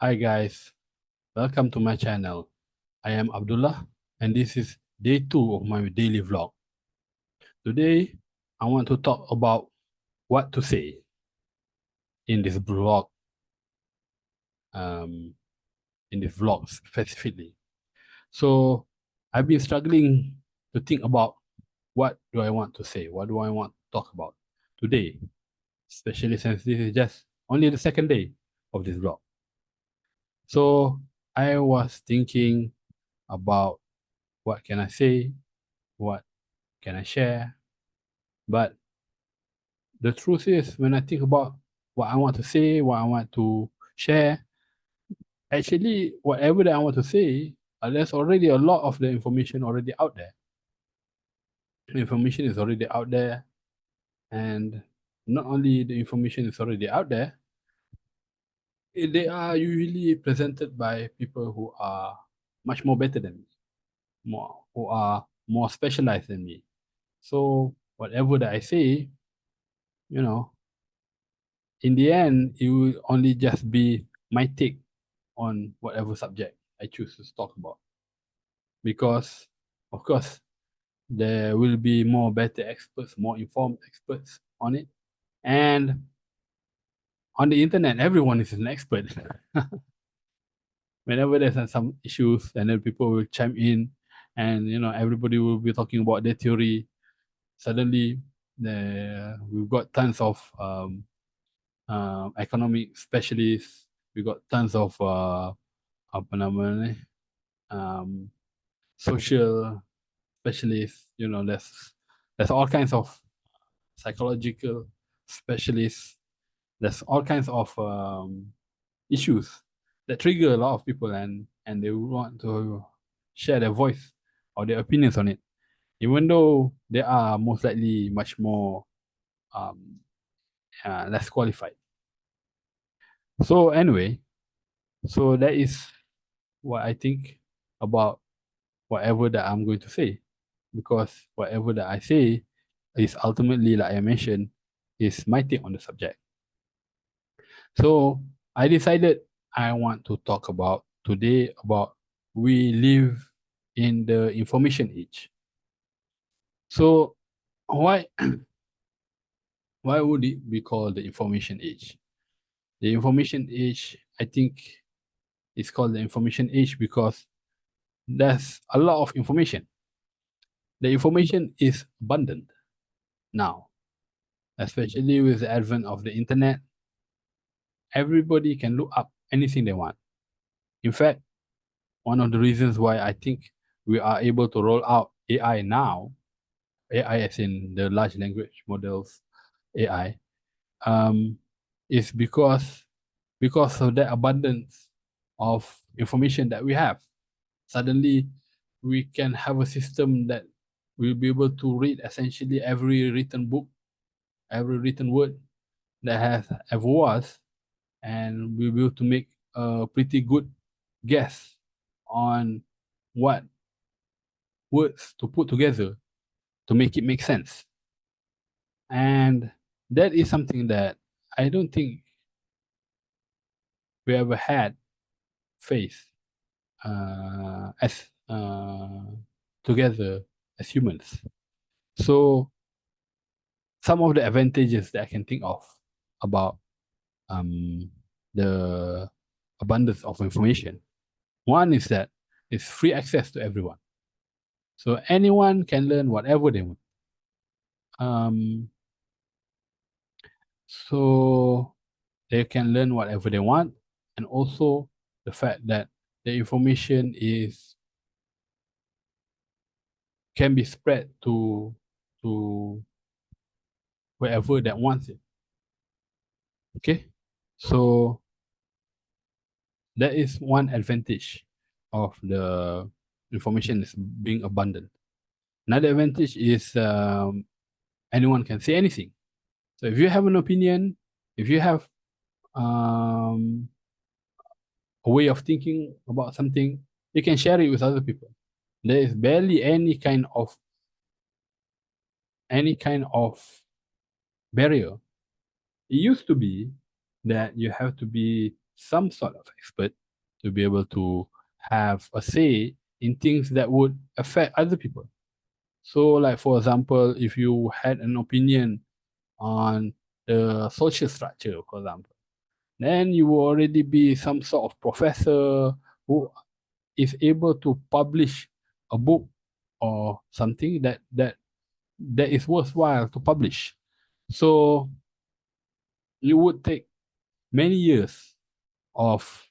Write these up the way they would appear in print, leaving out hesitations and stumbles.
Hi guys, welcome to my channel. I am Abdullah and this is day 2 of my daily vlog. Today, I want to talk about what to say in this vlog, um, in this vlog specifically. So, I've been struggling to think about what do I want to say, what do I want to talk about today, especially since this is just only the second day of this vlog. So, I was thinking about what can I say, what can I share? But the truth is, when I think about what I want to say, what I want to share, actually, whatever that I want to say, there's already a lot of the information already out there. The information is already out there, and not only the information is already out there, they are usually presented by people who are much more better than me, who are more specialized than me. So whatever that I say, you know, in the end, it will only just be my take on whatever subject I choose to talk about. Because, of course, there will be more better experts, more informed experts on it. And on the internet, everyone is an expert. Whenever there's some issues, and then people will chime in, and everybody will be talking about their theory. Suddenly, we've got tons of economic specialists. We got tons of apa nama ni, um, social specialists. There's all kinds of psychological specialists. There's all kinds of issues that trigger a lot of people, and they want to share their voice or their opinions on it, even though they are most likely much more um, less qualified. So anyway, so that is what I think about whatever that I'm going to say, because whatever that I say is ultimately, like I mentioned, is my take on the subject. So I decided I want to talk about today about we live in the information age. So why why would it be called the information age? The information age, I think, is called the information age because there's a lot of information. The information is abundant now, especially with the advent of the internet. Everybody can look up anything they want. In fact, one of the reasons why I think we are able to roll out AI now, AI as in the large language models AI, is because of the abundance of information that we have. Suddenly, we can have a system that will be able to read essentially every written book, every written word that has ever was, and we'll be able to make a pretty good guess on what words to put together to make it make sense. And that is something that I don't think we ever had faced as together as humans. So some of the advantages that I can think of about the abundance of information. One is that it's free access to everyone. So anyone can learn whatever they want. Um, so they can learn whatever they want, and also the fact that the information is can be spread to wherever that wants it. Okay, so that is one advantage of the information is being abundant. Another advantage is anyone can say anything. So if you have an opinion, if you have um, a way of thinking about something, you can share it with other people. There is barely any kind of barrier. It used to be that you have to be some sort of expert to be able to have a say in things that would affect other people. So, like for example, if you had an opinion on the social structure, for example, then you will already be some sort of professor who is able to publish a book or something that is worthwhile to publish. So you would take many years of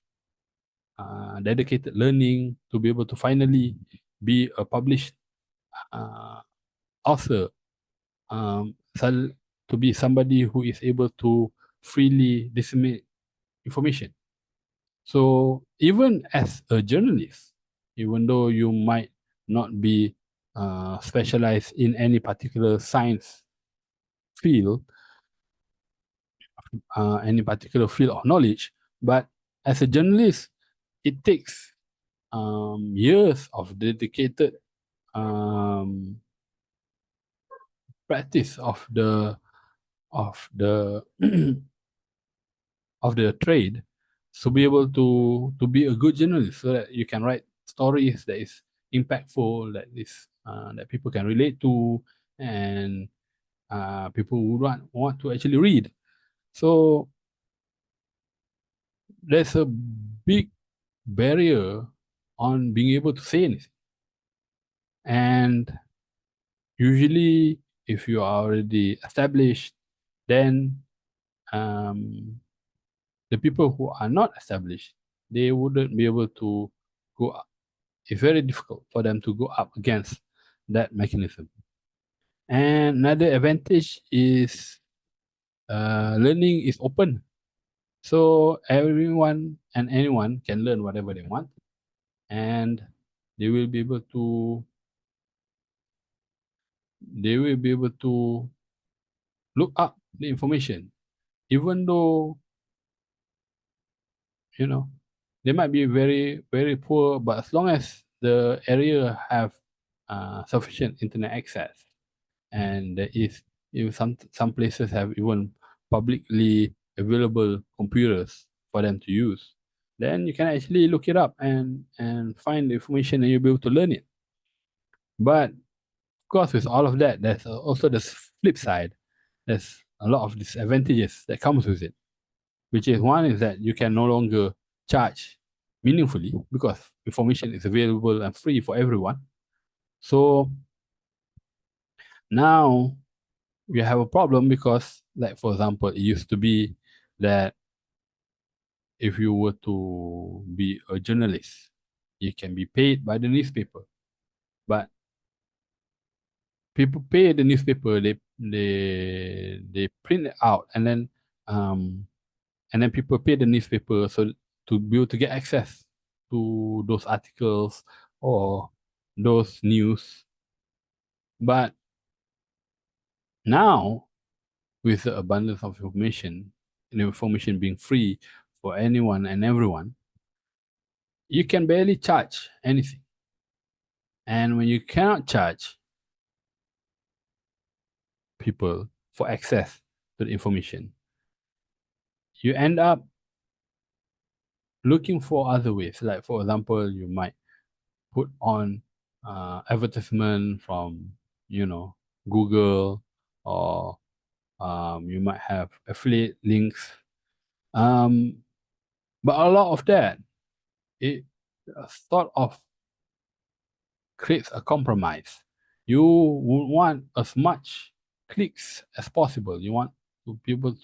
dedicated learning to be able to finally be a published uh, author, to be somebody who is able to freely disseminate information. So even as a journalist, even though you might not be specialized in any particular science field, any particular field of knowledge, but as a journalist, it takes years of dedicated um, practice of the of the trade to be able to be a good journalist, so that you can write stories that is impactful, that people can relate to, and people would want to actually read. So there's a big barrier on being able to say anything. And usually, if you are already established, then um, the people who are not established, they wouldn't be able to go up. It's very difficult for them to go up against that mechanism. And another advantage is learning is open. So everyone and anyone can learn whatever they want, and they will be able to they will be able to look up the information, even though you know they might be very poor, but as long as the area have sufficient internet access, and there is even some places have even publicly available computers for them to use, then you can actually look it up and find the information, and you'll be able to learn it. But of course, with all of that, there's also the flip side. There's a lot of disadvantages that comes with it, which is one is that you can no longer charge meaningfully because information is available and free for everyone. So now we have a problem because, like for example, it used to be that if you were to be a journalist, you can be paid by the newspaper. But people pay the newspaper, they print it out, and then people pay the newspaper so to be able to get access to those articles or those news. But now, with the abundance of information and information being free for anyone and everyone, you can barely charge anything. And when you cannot charge people for access to the information, you end up looking for other ways. Like for example, you might put on advertisement from Google, or you might have affiliate links. But a lot of that, it sort of creates a compromise. You would want as much clicks as possible. You want people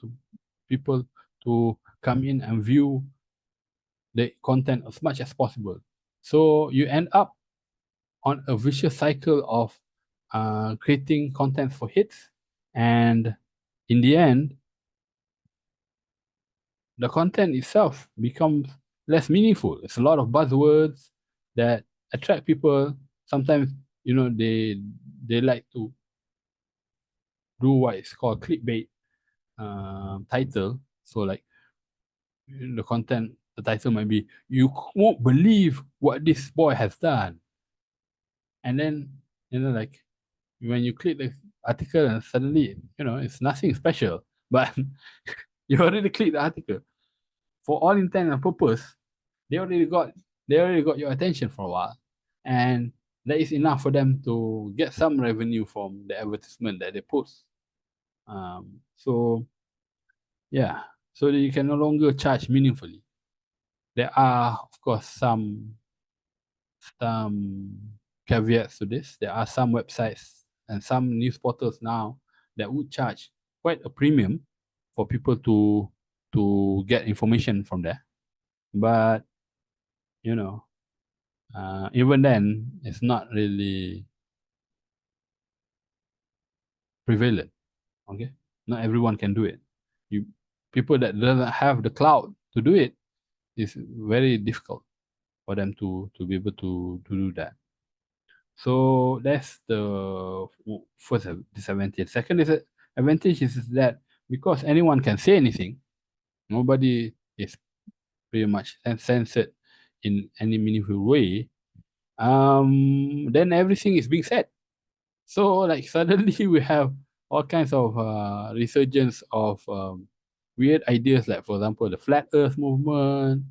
to come in and view the content as much as possible. So you end up on a vicious cycle of creating content for hits, and in the end, the content itself becomes less meaningful. It's a lot of buzzwords that attract people. Sometimes, they like to do what is called clickbait title. So like the title might be, "You won't believe what this boy has done," and then like when you click the article and suddenly it's nothing special, but you already clicked the article. for all intent and purpose, they already got your attention for a while, and that is enough for them to get some revenue from the advertisement that they post. So yeah, so that you can no longer charge meaningfully. There are, of course, some caveats to this. There are some websites and some news portals now that would charge quite a premium for people to get information from there. But you know, even then, it's not really prevalent. Okay, not everyone can do it. You people that doesn't have the cloud to do it, is very difficult for them to be able to do that. So that's the first disadvantage. Second advantage is that because anyone can say anything, nobody is pretty much censored in any meaningful way. Then everything is being said. So like suddenly we have all kinds of resurgence of weird ideas, like for example the flat Earth movement,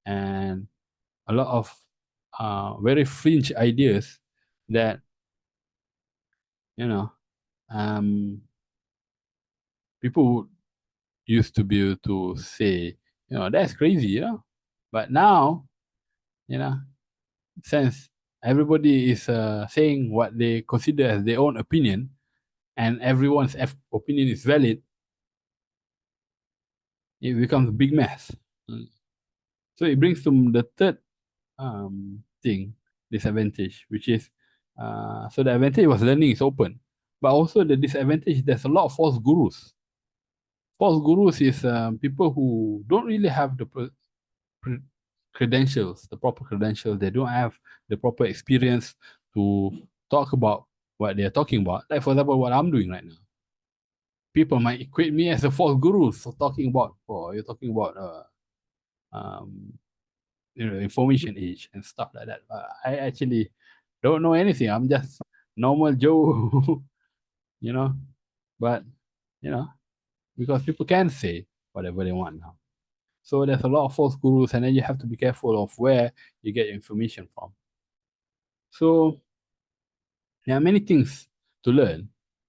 and a lot of very fringe ideas that you know um, people would used to be able to say, that's crazy, But now, you know, since everybody is saying what they consider as their own opinion, and everyone's opinion is valid, it becomes a big mess. So it brings to the third thing, disadvantage, which is so the advantage was learning is open, but also the disadvantage, there's a lot of false gurus. False gurus is people who don't really have the credentials, the proper credentials. They don't have the proper experience to talk about what they're talking about. Like for example, what I'm doing right now. People might equate me as a false guru. So talking about, you're talking about um, information age and stuff like that. I actually don't know anything. I'm just normal Joe, you know. But you know, because people can say whatever they want now. So there's a lot of false gurus, and then you have to be careful of where you get your information from. So there are many things to learn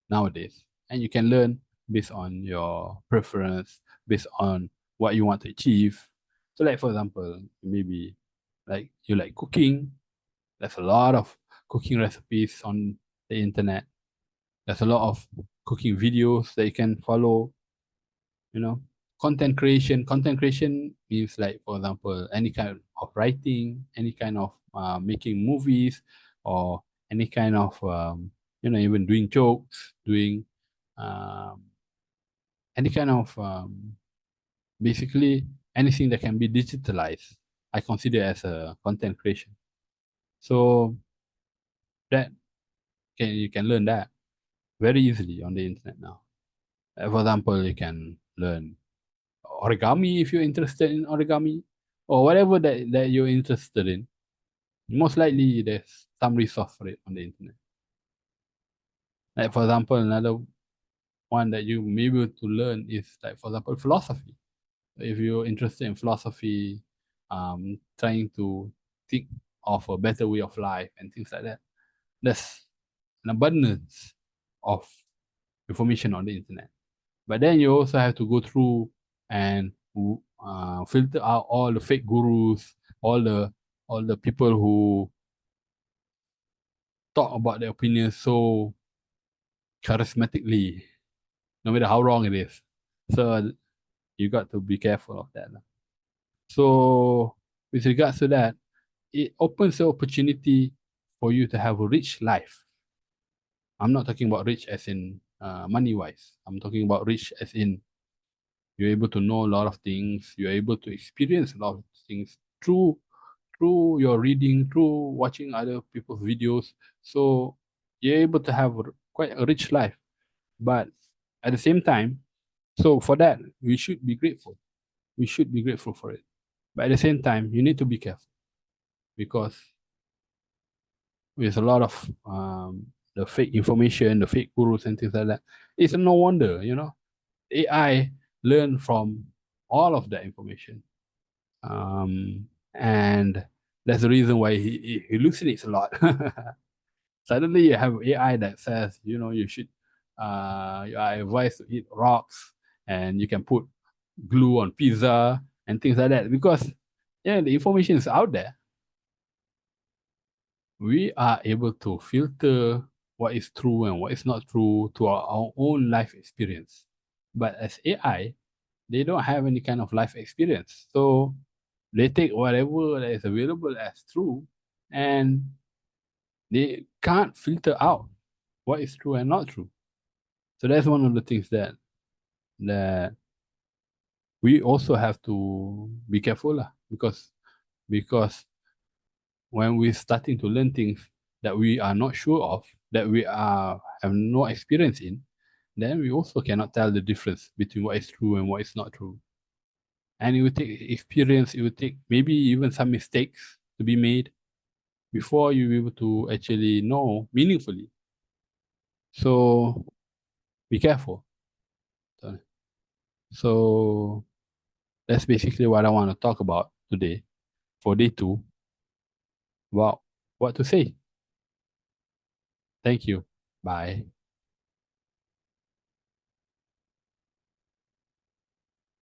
nowadays, and you can learn based on your preference, based on what you want to achieve. So, like for example, maybe like you like cooking. There's a lot of cooking recipes on the internet. There's a lot of cooking videos that you can follow. You know, content creation means, like for example, any kind of writing, any kind of making movies, or any kind of even doing jokes, doing um, any kind of basically anything that can be digitalized, I consider as a content creation. So that you can learn that very easily on the internet now. For example, you can learn origami if you're interested in origami, or whatever that you're interested in. Most likely there's some resource for it on the internet. Like for example, another one that you may be able to learn is, like for example, philosophy. If you're interested in philosophy, trying to think of a better way of life and things like that, there's an abundance of information on the internet. But then you also have to go through and filter out all the fake gurus, all the people who talk about their opinions so charismatically, no matter how wrong it is. So you got to be careful of that. So with regards to that, it opens the opportunity for you to have a rich life. I'm not talking about rich as in money wise. I'm talking about rich as in you're able to know a lot of things. You're able to experience a lot of things through your reading, through watching other people's videos. So you're able to have quite a rich life. But at the same time, so for that, we should be grateful. We should be grateful for it. But at the same time, you need to be careful, because with a lot of the fake information, the fake gurus and things like that, it's no wonder, AI learn from all of that information. And that's the reason why he hallucinates a lot. Suddenly you have AI that says, you should, you are advised to eat rocks, and you can put glue on pizza and things like that, because yeah, the information is out there. We are able to filter what is true and what is not true to our own life experience. But as AI, they don't have any kind of life experience. So they take whatever that is available as true, and they can't filter out what is true and not true. So that's one of the things that we also have to be careful lah, because when we're starting to learn things that we are not sure of, that we have no experience in, then we also cannot tell the difference between what is true and what is not true. And it will take experience, it will take maybe even some mistakes to be made before you're able to actually know meaningfully. So be careful. So that's basically what I want to talk about today for day 2, about what to say. Thank you. Bye.